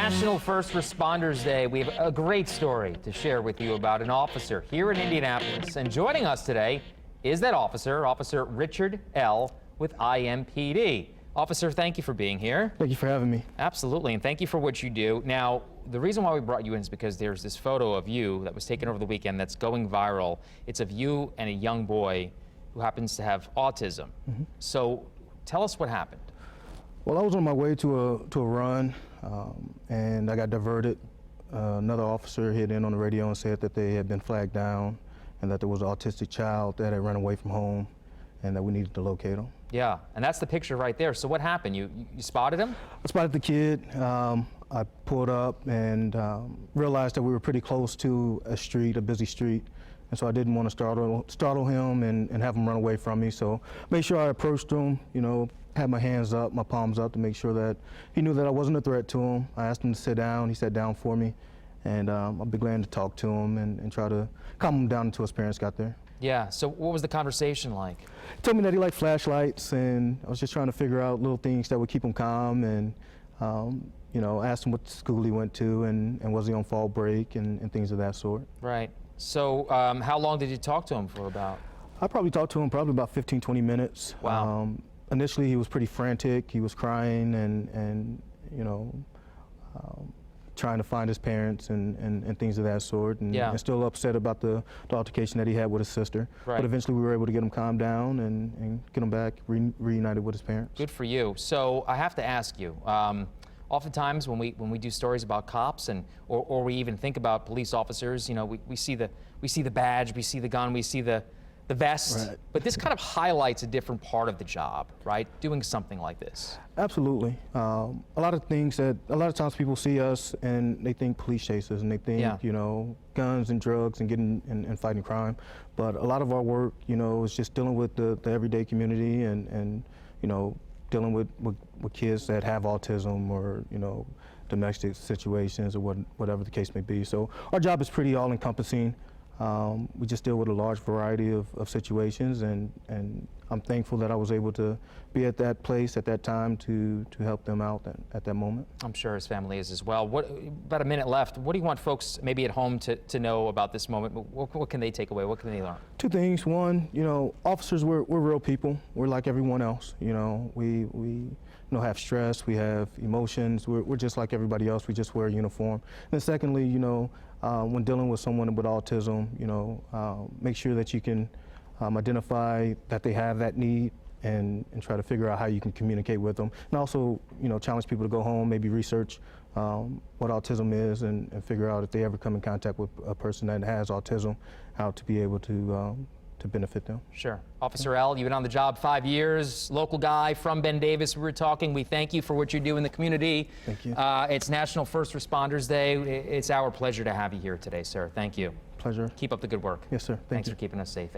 National First Responders Day. We have a great story to share with you about an officer here in Indianapolis. And joining us today is that officer, Officer Richard L. with IMPD. Officer, thank you for being here. Thank you for having me. Absolutely, and thank you for what you do. Now, the reason why we brought you in is because there's this photo of you that was taken over the weekend that's going viral. It's of you and a young boy who happens to have autism. So tell us what happened. Well, I was on my way to a run, and I got diverted. Another officer hit in on the radio and said that they had been flagged down and that there was an autistic child that had run away from home and that we needed to locate him. Yeah, and that's the picture right there. So what happened? You spotted him? I spotted the kid. I pulled up and realized that we were pretty close to a busy street. And so I didn't want to startle him and have him run away from me. So made sure I approached him, had my hands up, my palms up to make sure that he knew that I wasn't a threat to him. I asked him to sit down. He sat down for me. And I'll be glad to talk to him and try to calm him down until his parents got there. Yeah, so what was the conversation like? He told me that he liked flashlights, and I was just trying to figure out little things that would keep him calm, and asked him what school he went to and was he on fall break and things of that sort. Right. So how long did you talk to him for about? I probably talked to him probably about 15, 20 minutes. Wow. Initially, he was pretty frantic. He was crying and trying to find his parents and things of that sort, and still upset about the altercation that he had with his sister. Right. But eventually we were able to get him calmed down and get him back reunited with his parents. Good for you. So I have to ask you, oftentimes when we do stories about cops or we even think about police officers, we see the badge, we see the gun, we see the vest, right. But this kind of highlights a different part of the job, right? Doing something like this. Absolutely. A lot of times people see us and they think police chases and they think, guns and drugs and getting and fighting crime. But a lot of our work, is just dealing with the everyday community and dealing with kids that have autism or, domestic situations or whatever the case may be. So our job is pretty all-encompassing. We just deal with a large variety of situations, and I'm thankful that I was able to be at that place at that time to help them out at that moment. I'm sure his family is as well. About a minute left. What do you want folks maybe at home to know about this moment? What can they take away? What can they learn? Two things. One, officers, we're real people. We're like everyone else. We have stress, we have emotions. We're just like everybody else. We just wear a uniform. And then secondly, when dealing with someone with autism, make sure that you can identify that they have that need and try to figure out how you can communicate with them. And also, challenge people to go home, maybe research what autism is and figure out if they ever come in contact with a person that has autism, how to be able to benefit them. Sure. Officer L., you've been on the job 5 years, local guy from Ben Davis. We were talking. We thank you for what you do in the community. Thank you. It's National First Responders Day. It's our pleasure to have you here today, sir. Thank you. Pleasure. Keep up the good work. Yes, sir. Thanks for keeping us safe.